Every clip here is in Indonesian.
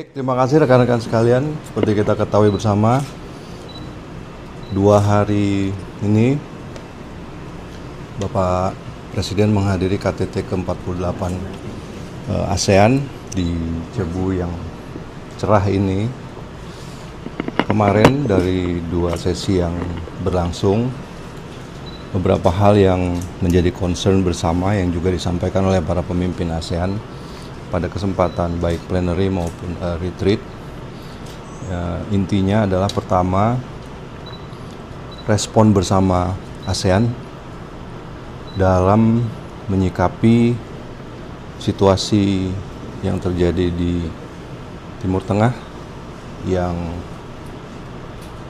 Baik, terima kasih rekan-rekan sekalian. Seperti kita ketahui bersama, 2 hari ini Bapak Presiden menghadiri KTT ke-48 ASEAN di Cebu yang cerah ini. Kemarin dari 2 sesi yang berlangsung, beberapa hal yang menjadi concern bersama yang juga disampaikan oleh para pemimpin ASEAN pada kesempatan baik plenary maupun retreat. Intinya adalah pertama, respon bersama ASEAN dalam menyikapi situasi yang terjadi di Timur Tengah yang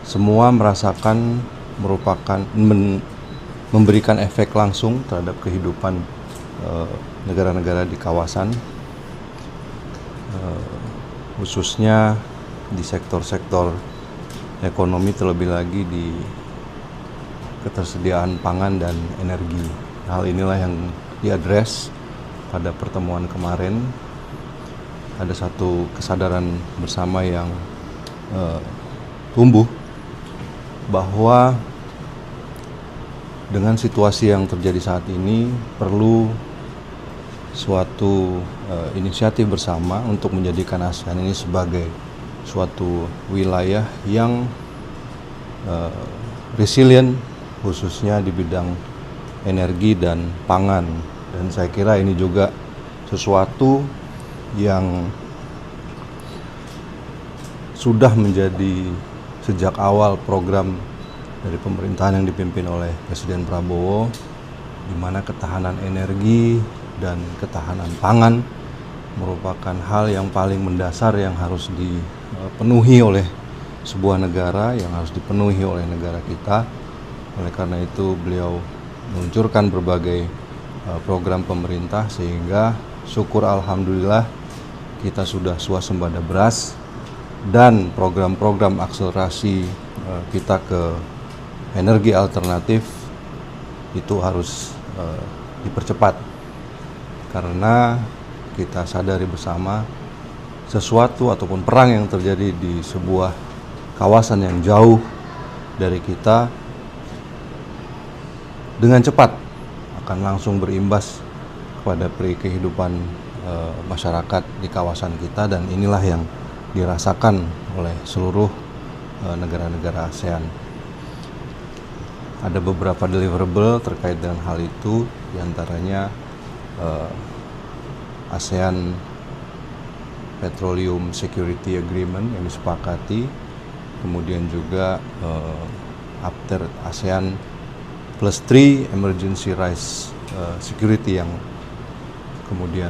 semua merasakan merupakan memberikan efek langsung terhadap kehidupan negara-negara di kawasan, khususnya di sektor-sektor ekonomi, terlebih lagi di ketersediaan pangan dan energi. Hal inilah yang diadres pada pertemuan kemarin. Ada satu kesadaran bersama yang tumbuh bahwa dengan situasi yang terjadi saat ini perlu suatu inisiatif bersama untuk menjadikan ASEAN ini sebagai suatu wilayah yang resilient, khususnya di bidang energi dan pangan. Dan saya kira ini juga sesuatu yang sudah menjadi sejak awal program dari pemerintahan yang dipimpin oleh Presiden Prabowo, di mana ketahanan energi dan ketahanan pangan merupakan hal yang paling mendasar yang harus dipenuhi oleh sebuah negara, yang harus dipenuhi oleh negara kita. Oleh karena itu beliau meluncurkan berbagai program pemerintah, sehingga syukur alhamdulillah kita sudah swasembada beras, dan program-program akselerasi kita ke energi alternatif itu harus dipercepat. Karena kita sadari bersama sesuatu ataupun perang yang terjadi di sebuah kawasan yang jauh dari kita dengan cepat akan langsung berimbas kepada kehidupan masyarakat di kawasan kita, dan inilah yang dirasakan oleh seluruh negara-negara ASEAN. Ada beberapa deliverable terkait dengan hal itu, diantaranya ASEAN Petroleum Security Agreement yang disepakati, kemudian juga after ASEAN Plus 3 Emergency Rice Security yang kemudian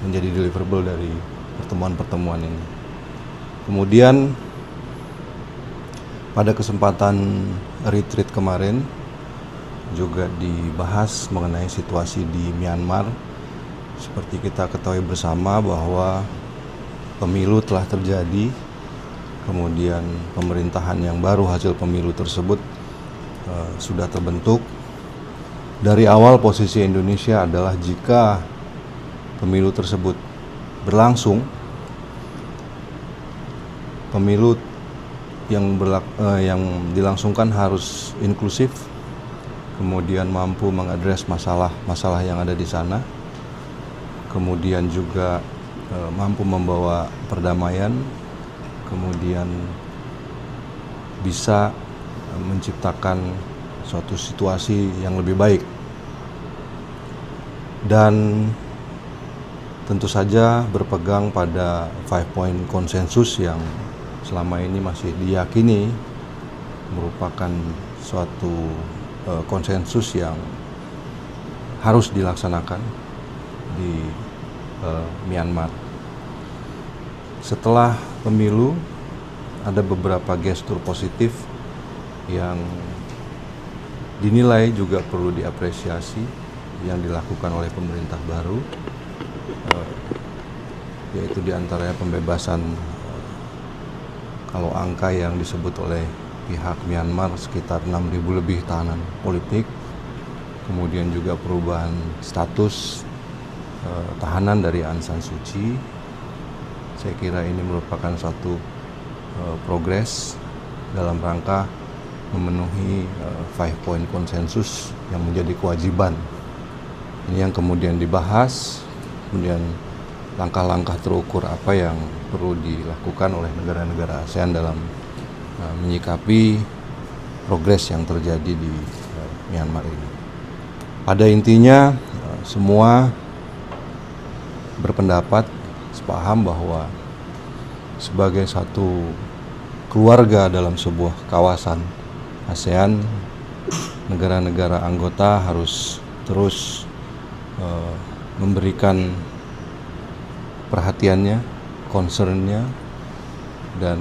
menjadi deliverable dari pertemuan-pertemuan ini. Kemudian pada kesempatan retreat kemarin juga dibahas mengenai situasi di Myanmar. Seperti kita ketahui bersama bahwa pemilu telah terjadi, kemudian pemerintahan yang baru hasil pemilu tersebut sudah terbentuk. Dari awal posisi Indonesia adalah jika pemilu tersebut berlangsung, pemilu yang dilangsungkan harus inklusif, kemudian mampu mengadres masalah-masalah yang ada di sana, kemudian juga mampu membawa perdamaian, kemudian bisa menciptakan suatu situasi yang lebih baik. Dan tentu saja berpegang pada 5 point konsensus yang selama ini masih diyakini merupakan suatu konsensus yang harus dilaksanakan di Myanmar. Setelah pemilu ada beberapa gestur positif yang dinilai juga perlu diapresiasi yang dilakukan oleh pemerintah baru, yaitu diantaranya pembebasan kalau angka yang disebut oleh pihak Myanmar sekitar 6.000 lebih tahanan politik, kemudian juga perubahan status tahanan dari Aung San Suu Kyi, Saya kira ini merupakan suatu progres dalam rangka memenuhi 5-point konsensus yang menjadi kewajiban. Ini yang kemudian dibahas, kemudian langkah-langkah terukur apa yang perlu dilakukan oleh negara-negara ASEAN dalam menyikapi progres yang terjadi di Myanmar ini. Pada intinya semua berpendapat, sepaham bahwa sebagai satu keluarga dalam sebuah kawasan ASEAN, negara-negara anggota harus terus memberikan perhatiannya, concernnya, dan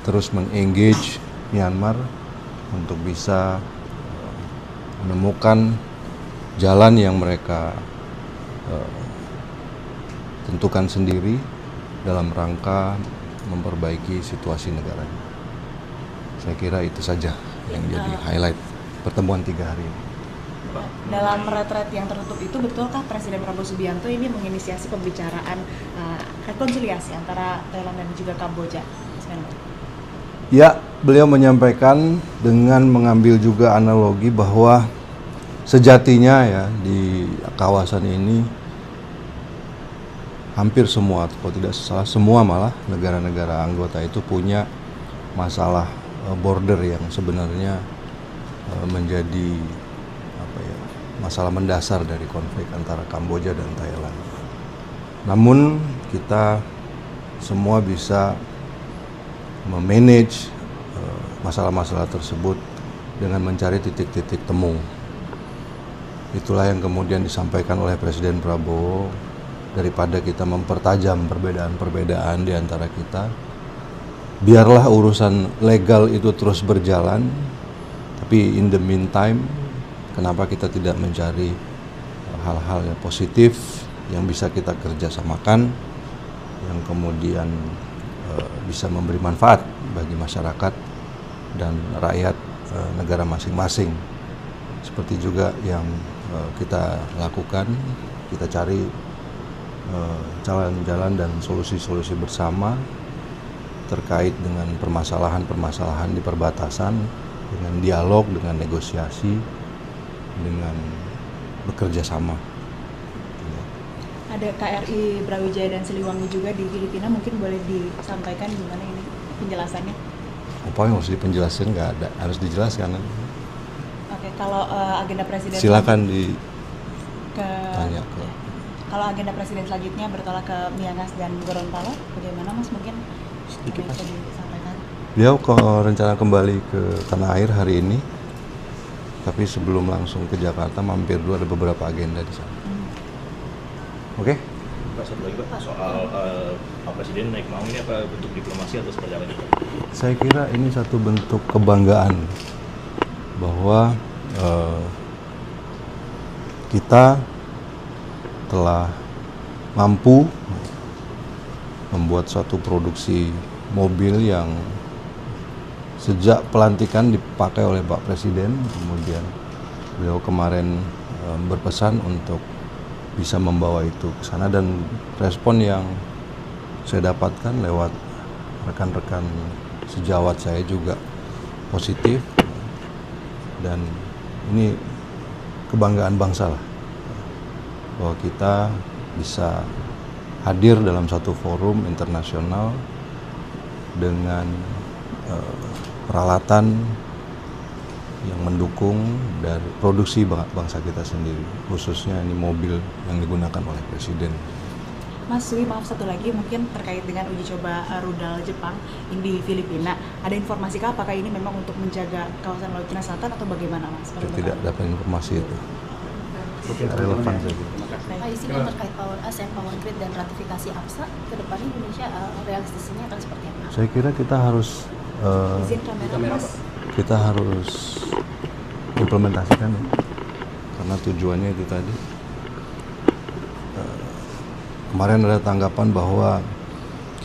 terus mengengage Myanmar untuk bisa menemukan jalan yang mereka tentukan sendiri dalam rangka memperbaiki situasi negaranya. Saya kira itu saja yang jadi highlight pertemuan 3 hari ini. Dalam retret yang tertutup itu, betulkah Presiden Prabowo Subianto ini menginisiasi pembicaraan rekonsiliasi antara Thailand dan juga Kamboja? Ya, beliau menyampaikan dengan mengambil juga analogi bahwa sejatinya ya di kawasan ini hampir semua, kalau tidak salah semua malah negara-negara anggota itu punya masalah border yang sebenarnya menjadi masalah mendasar dari konflik antara Kamboja dan Thailand. Namun kita semua bisa memanage masalah-masalah tersebut dengan mencari titik-titik temu. Itulah yang kemudian disampaikan oleh Presiden Prabowo, daripada kita mempertajam perbedaan-perbedaan di antara kita, biarlah urusan legal itu terus berjalan, tapi in the meantime, kenapa kita tidak mencari hal-hal yang positif yang bisa kita kerjasamakan, yang kemudian bisa memberi manfaat bagi masyarakat dan rakyat negara masing-masing. Seperti juga yang kita lakukan, kita cari jalan-jalan dan solusi-solusi bersama terkait dengan permasalahan-permasalahan di perbatasan, dengan dialog, dengan negosiasi, dengan bekerja sama. Ada KRI Brawijaya dan Siliwangi juga di Filipina, mungkin boleh disampaikan gimana ini penjelasannya? Apa yang harus dipenjelasin? Nggak ada, harus dijelaskan. Oke, kalau agenda presiden silakan ditanya ke. Kalau agenda presiden selanjutnya bertolak ke Miangas dan Gorontalo, bagaimana Mas, mungkin sedikit bisa disampaikan? Beliau rencana kembali ke tanah air hari ini, tapi sebelum langsung ke Jakarta mampir dulu, ada beberapa agenda di sana. Oke? Pak, satu lagi Pak, soal Pak Presiden naik Maung ini apa bentuk diplomasi atau seperti apa? Saya kira ini satu bentuk kebanggaan bahwa kita telah mampu membuat suatu produksi mobil yang sejak pelantikan dipakai oleh Pak Presiden, kemudian beliau kemarin berpesan untuk bisa membawa itu ke sana, dan respon yang saya dapatkan lewat rekan-rekan sejawat saya juga positif, dan ini kebanggaan bangsa lah bahwa kita bisa hadir dalam satu forum internasional dengan peralatan yang mendukung dari produksi bangsa kita sendiri, khususnya ini mobil yang digunakan oleh Presiden. Mas Sui, maaf, satu lagi mungkin terkait dengan uji coba rudal Jepang ini di Filipina. Ada informasi kah apakah ini memang untuk menjaga kawasan Laut Cina Selatan atau bagaimana, Mas? Saya tidak dapat informasi itu. Relevan saja. Pak, isinya terkait ASEAN Power Grid dan ratifikasi APSA, ke depannya Indonesia realisasinya akan seperti apa? Saya kira kita harus Izin kamera, Mas. kita harus implementasikan ya, karena tujuannya itu tadi. Kemarin ada tanggapan bahwa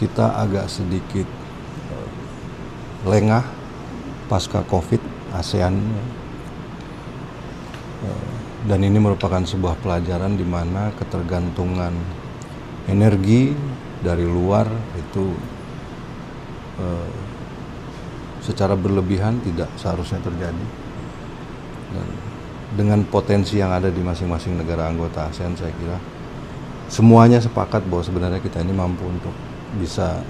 kita agak sedikit lengah pasca COVID ASEAN, dan ini merupakan sebuah pelajaran di mana ketergantungan energi dari luar itu secara berlebihan tidak seharusnya terjadi. Dan dengan potensi yang ada di masing-masing negara anggota ASEAN, saya kira semuanya sepakat bahwa sebenarnya kita ini mampu untuk bisa